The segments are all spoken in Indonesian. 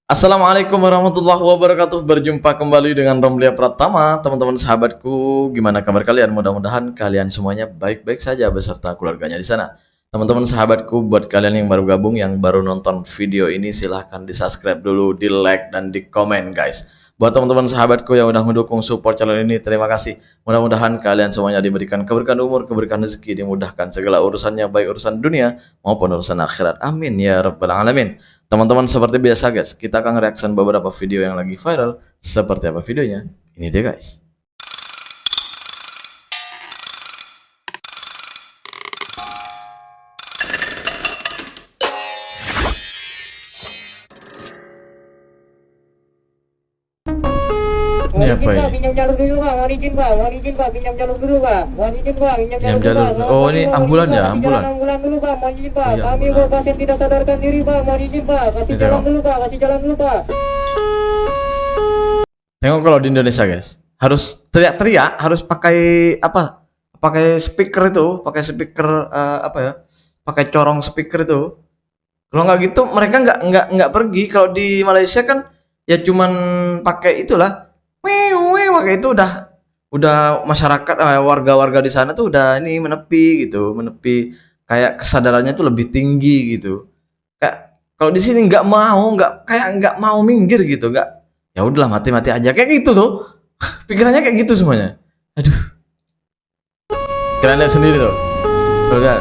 Assalamualaikum warahmatullahi wabarakatuh. Berjumpa kembali dengan Romlia Pratama. Teman-teman sahabatku, gimana kabar kalian? Mudah-mudahan kalian semuanya baik-baik saja beserta keluarganya di sana. Teman-teman sahabatku, buat kalian yang baru gabung, yang baru nonton video ini, silahkan di-subscribe dulu, di-like, dan di-komen guys. Buat teman-teman sahabatku yang udah mendukung support channel ini, terima kasih. Mudah-mudahan kalian semuanya diberikan keberkahan umur, keberkahan rezeki, dimudahkan segala urusannya, baik urusan dunia maupun urusan akhirat. Amin ya rabbal alamin. Teman-teman, seperti biasa guys, kita akan reaction beberapa video yang lagi viral. Seperti apa videonya? Ini dia guys. Ini apa ini? Pinjam jalur dulu Pak, mohon izin Pak, mohon izin Pak, pinjam jalur dulu Pak, mohon izin Pak, pinjam Pinjam jalur dulu jalur. Pak. Oh, ini ambulan ya, ambulan. Ambulan dulu Pak, mohon izin Pak. Oh, iya, Kami ambulan. bawa pasien tidak sadarkan diri Pak, mohon izin Pak. Kasih Ini jalan tengok. dulu Pak, kasih jalan dulu Pak. Tengok kalau di Indonesia guys, harus teriak-teriak, harus pakai apa? Pakai speaker itu, pakai speaker apa ya? Pakai corong speaker itu. Kalau nggak gitu mereka nggak pergi. Kalau di Malaysia kan ya cuman pakai itulah. Pakai itu udah masyarakat warga-warga di sana tuh udah ini menepi gitu, menepi kayak kesadarannya tuh lebih tinggi gitu. Kayak kalau di sini nggak mau minggir gitu, nggak, ya udahlah mati-mati aja kayak gitu tuh. Pikirannya kayak gitu semuanya. Aduh, kalian lihat sendiri tuh. Tuh lihat.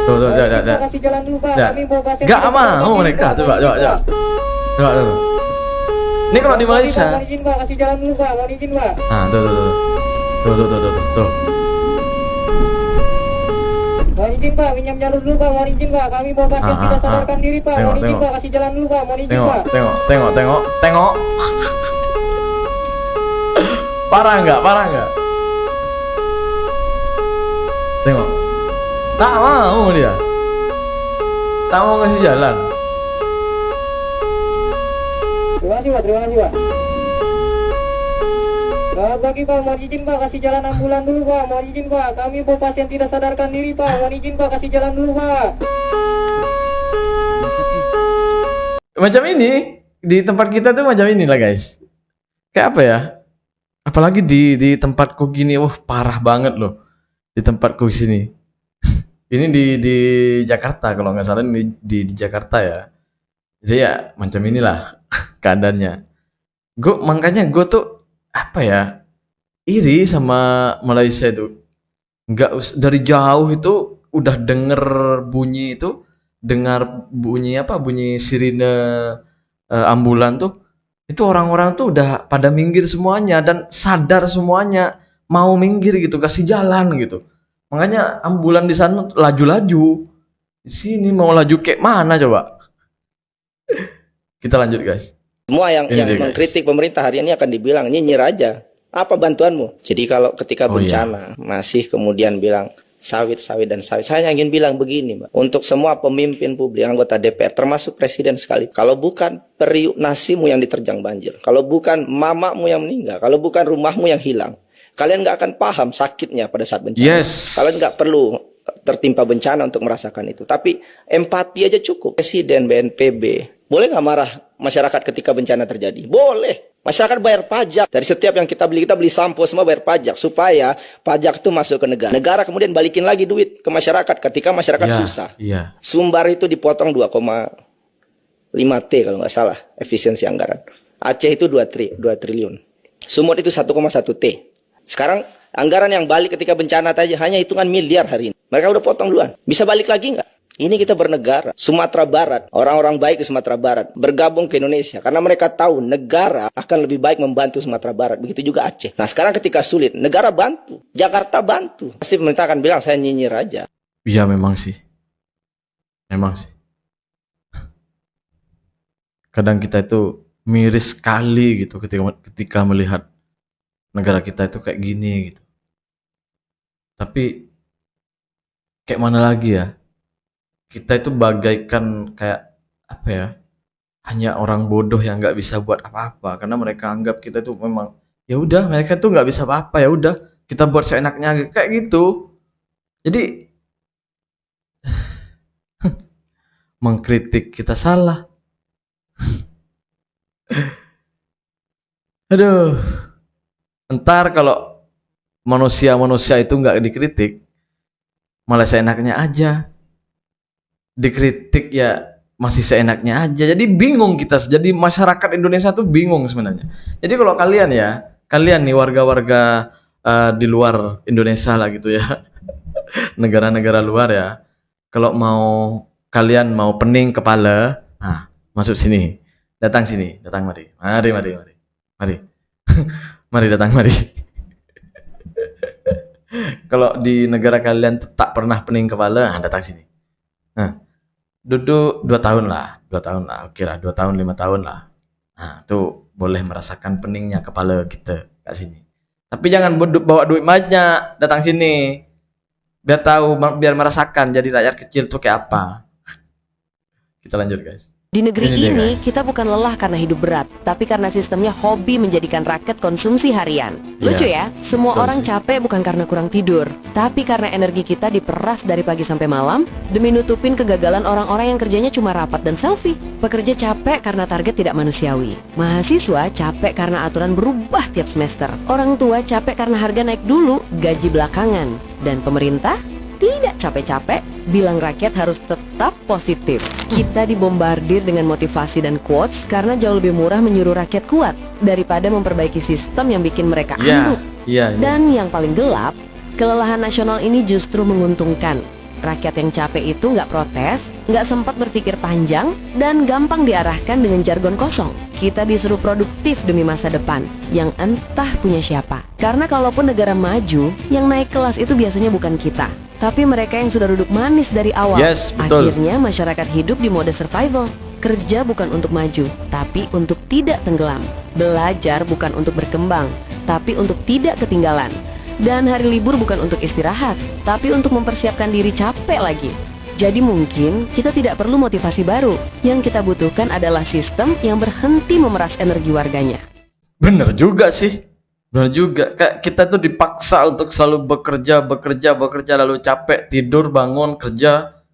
Tuh, Mohon izin lihat. Pak, kasih jalan dulu Pak. Ya. Kami bawa pasien Nggak tidak sadarkan mau diri, mereka, Pak. coba. Mohon izin, Pak. Coba, tuh. Ini kalau di Malaysia. Mohon izin Pak, kasih jalan dulu Pak, mohon izin Pak. Nah, tuh. Mohon izin Pak, pinjam jalur dulu Pak, mohon izin Pak. Kami bawa pasien tidak sadarkan diri Pak, mohon izin Tengok. Pak, kasih jalan dulu Pak, mohon izin Pak. Tengok. Parah nggak? Tengok. Tak mau dia. Tak mau kasih jalan. Terima kasih Pak, terima kasih Pak. Selamat pagi Pak, mohon izin Pak, kasih jalan ambulan dulu Pak, mohon izin Pak. Kami bawa pasien tidak sadarkan diri Pak, mohon izin Pak, kasih jalan dulu Pak. Macam ini di tempat kita tuh macam inilah guys. Kayak apa ya? Apalagi di tempatku gini, wah parah banget loh. Di tempatku sini. Ini di Jakarta kalau nggak salah, ini di Jakarta ya. Jadi ya macam inilah keadaannya. Makanya gue tuh apa ya, iri sama Malaysia itu. Dari jauh itu udah dengar bunyi apa, bunyi sirine ambulan tuh, itu orang-orang tuh udah pada minggir semuanya dan sadar semuanya mau minggir gitu, kasih jalan gitu. Makanya ambulan di sana laju-laju. Di sini mau laju kayak mana coba? Kita lanjut guys. Semua yang Ini dia, guys. mengkritik pemerintah hari ini akan dibilang nyinyir aja. Apa bantuanmu? Jadi kalau ketika Oh, bencana masih kemudian bilang sawit. Saya ingin bilang begini, Mbak. Untuk semua pemimpin publik, anggota DPR, termasuk presiden sekali. Kalau bukan periuk nasimu yang diterjang banjir, kalau bukan mamamu yang meninggal, kalau bukan rumahmu yang hilang, kalian nggak akan paham sakitnya pada saat bencana. Yes. Kalian nggak perlu tertimpa bencana untuk merasakan itu. Tapi empati aja cukup. Presiden, BNPB, boleh nggak marah masyarakat ketika bencana terjadi? Boleh. Masyarakat bayar pajak. Dari setiap yang kita beli sampo semua bayar pajak. Supaya pajak itu masuk ke negara. Negara kemudian balikin lagi duit ke masyarakat ketika masyarakat Ya, susah. iya. Sumbar itu dipotong 2,5 T kalau nggak salah efisiensi anggaran. Aceh itu 2 triliun. Sumut itu 1,1 T. Sekarang anggaran yang balik ketika bencana tadi hanya hitungan miliar hari ini. Mereka udah potong duluan. Bisa balik lagi nggak? Ini kita bernegara. Sumatera Barat, orang-orang baik di Sumatera Barat bergabung ke Indonesia karena mereka tahu negara akan lebih baik membantu Sumatera Barat. Begitu juga Aceh. Nah sekarang ketika sulit, negara bantu. Jakarta bantu. Pasti pemerintah akan bilang saya nyinyir aja. Iya memang sih. Kadang kita itu miris sekali gitu ketika melihat negara kita itu kayak gini gitu. Tapi kayak mana lagi ya? Kita itu bagaikan kayak apa ya? Hanya orang bodoh yang nggak bisa buat apa-apa karena mereka anggap kita itu memang ya udah, mereka tuh nggak bisa apa-apa, ya udah kita buat seenaknya kayak gitu. Jadi mengkritik kita salah, Aduh, ntar kalau manusia-manusia itu nggak dikritik, malah seenaknya aja. Dikritik ya masih seenaknya aja. Jadi bingung kita. Jadi masyarakat Indonesia tuh bingung sebenarnya. Jadi kalau kalian nih warga-warga di luar Indonesia lah gitu ya, negara-negara luar ya. Kalau kalian mau pening kepala, nah, masuk sini. Datang sini, datang mari. Mari. Mari datang mari. Kalau di negara kalian tuh tak pernah pening kepala, nah, datang sini. Nah, duduk 2 tahun lah, oke lah, 2 tahun 5 tahun lah. Nah, tuh boleh merasakan peningnya kepala kita kat sini. Tapi jangan bawa duit banyak, datang sini. Biar tahu, biar merasakan jadi rakyat kecil tuh kayak apa. Kita lanjut guys. Di negeri Ini dia, ini, guys. kita bukan lelah karena hidup berat, tapi karena sistemnya hobi menjadikan rakyat konsumsi harian. Lucu ya, semua betul orang sih. capek bukan karena kurang tidur, tapi karena energi kita diperas dari pagi sampai malam demi nutupin kegagalan orang-orang yang kerjanya cuma rapat dan selfie. Pekerja capek karena target tidak manusiawi. Mahasiswa capek karena aturan berubah tiap semester. Orang tua capek karena harga naik dulu, gaji belakangan. Dan pemerintah tidak capek-capek bilang rakyat harus tetap positif. Kita dibombardir dengan motivasi dan quotes karena jauh lebih murah menyuruh rakyat kuat daripada memperbaiki sistem yang bikin mereka anduk. Iya. Dan yang paling gelap, kelelahan nasional ini justru menguntungkan. Rakyat yang capek itu nggak protes, nggak sempat berpikir panjang, dan gampang diarahkan dengan jargon kosong. Kita disuruh produktif demi masa depan, yang entah punya siapa. Karena kalaupun negara maju, yang naik kelas itu biasanya bukan kita, tapi mereka yang sudah duduk manis dari awal. Yes, betul. Akhirnya masyarakat hidup di mode survival. Kerja bukan untuk maju, tapi untuk tidak tenggelam. Belajar bukan untuk berkembang, tapi untuk tidak ketinggalan. Dan hari libur bukan untuk istirahat, tapi untuk mempersiapkan diri capek lagi. Jadi mungkin kita tidak perlu motivasi baru. Yang kita butuhkan adalah sistem yang berhenti memeras energi warganya. Bener juga sih. Bener juga. Kayak kita tuh dipaksa untuk selalu bekerja, lalu capek, tidur, bangun, kerja.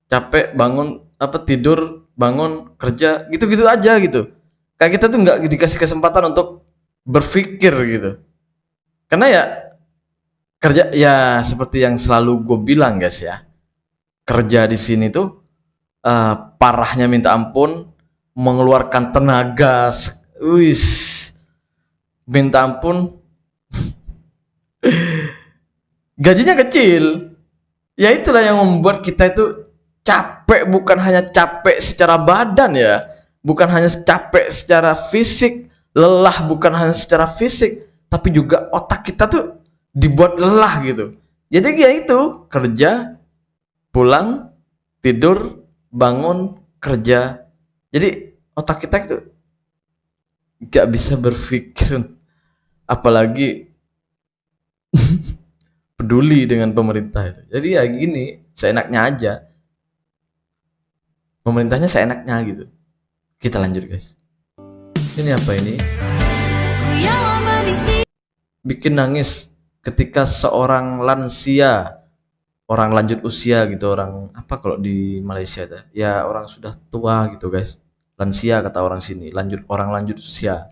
Capek, bangun, tidur, bangun, kerja. Gitu-gitu aja gitu. Kayak kita tuh nggak dikasih kesempatan untuk berpikir gitu. Karena ya kerja ya seperti yang selalu gue bilang guys ya. Kerja di sini tuh parahnya minta ampun, mengeluarkan tenaga, minta ampun. Gajinya kecil. Ya itulah yang membuat kita itu capek, bukan hanya capek secara badan ya, bukan hanya capek secara fisik, lelah bukan hanya secara fisik, tapi juga otak kita tuh dibuat lelah gitu. Jadi ya itu, kerja, pulang, tidur, bangun, kerja. Jadi otak kita itu gak bisa berpikir, apalagi peduli dengan pemerintah itu. Jadi ya gini, seenaknya aja. Pemerintahnya seenaknya gitu. Kita lanjut guys. Ini apa ini? Bikin nangis ketika seorang lansia, orang lanjut usia gitu, orang apa kalau di Malaysia itu? Ya orang sudah tua gitu guys. Lansia kata orang sini, orang lanjut usia.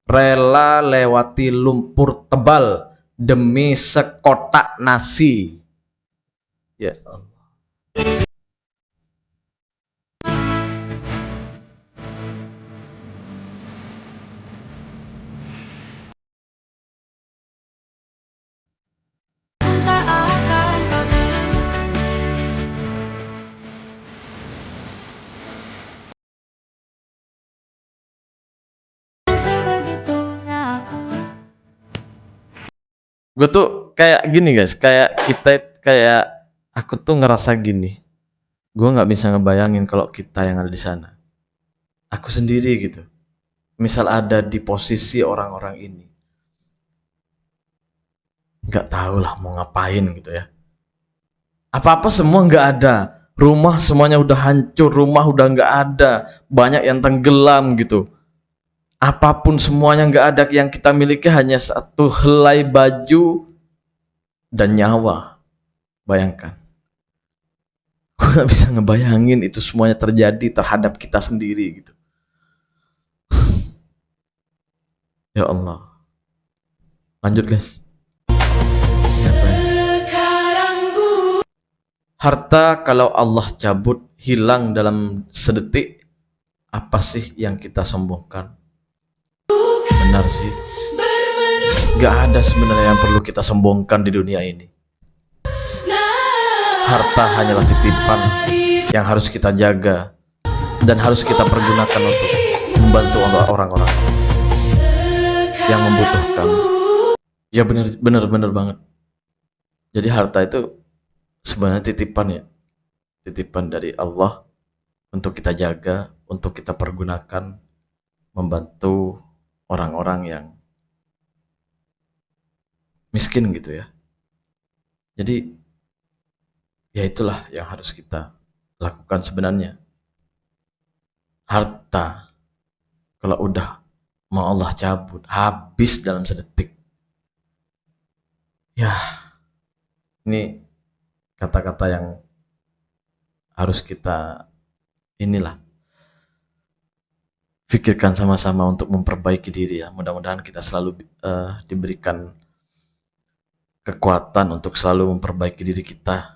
Rela lewati lumpur tebal demi sekotak nasi. Ya Allah. Gue tuh kayak gini guys, kayak aku tuh ngerasa gini. Gue nggak bisa ngebayangin kalau kita yang ada di sana. Aku sendiri gitu. Misal ada di posisi orang-orang ini, nggak tahu lah mau ngapain gitu ya. Apa-apa semua nggak ada. Rumah semuanya udah hancur, rumah udah nggak ada, banyak yang tenggelam gitu. Apapun semuanya nggak ada, yang kita miliki hanya satu helai baju dan nyawa. Bayangkan. Gue nggak bisa ngebayangin itu semuanya terjadi terhadap kita sendiri gitu. Ya Allah. Lanjut guys. Harta kalau Allah cabut hilang dalam sedetik, apa sih yang kita sombongkan? Benar sih. Gak ada sebenarnya yang perlu kita sombongkan di dunia ini. Harta hanyalah titipan yang harus kita jaga dan harus kita pergunakan untuk membantu orang-orang yang membutuhkan. Ya benar banget. Jadi harta itu sebenarnya titipan ya. Titipan dari Allah untuk kita jaga, untuk kita pergunakan membantu orang-orang yang miskin gitu ya. Jadi ya itulah yang harus kita lakukan sebenarnya. Harta kalau udah mau Allah cabut, habis dalam sedetik. Ya, ini kata-kata yang harus kita pikirkan sama-sama untuk memperbaiki diri ya. Mudah-mudahan kita selalu diberikan kekuatan untuk selalu memperbaiki diri kita.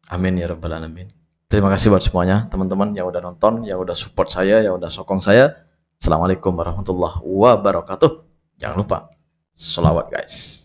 Amin ya rabbal alamin. Terima kasih buat semuanya, teman-teman yang udah nonton, yang udah support saya, yang udah sokong saya. Assalamualaikum warahmatullahi wabarakatuh. Jangan lupa sholawat guys.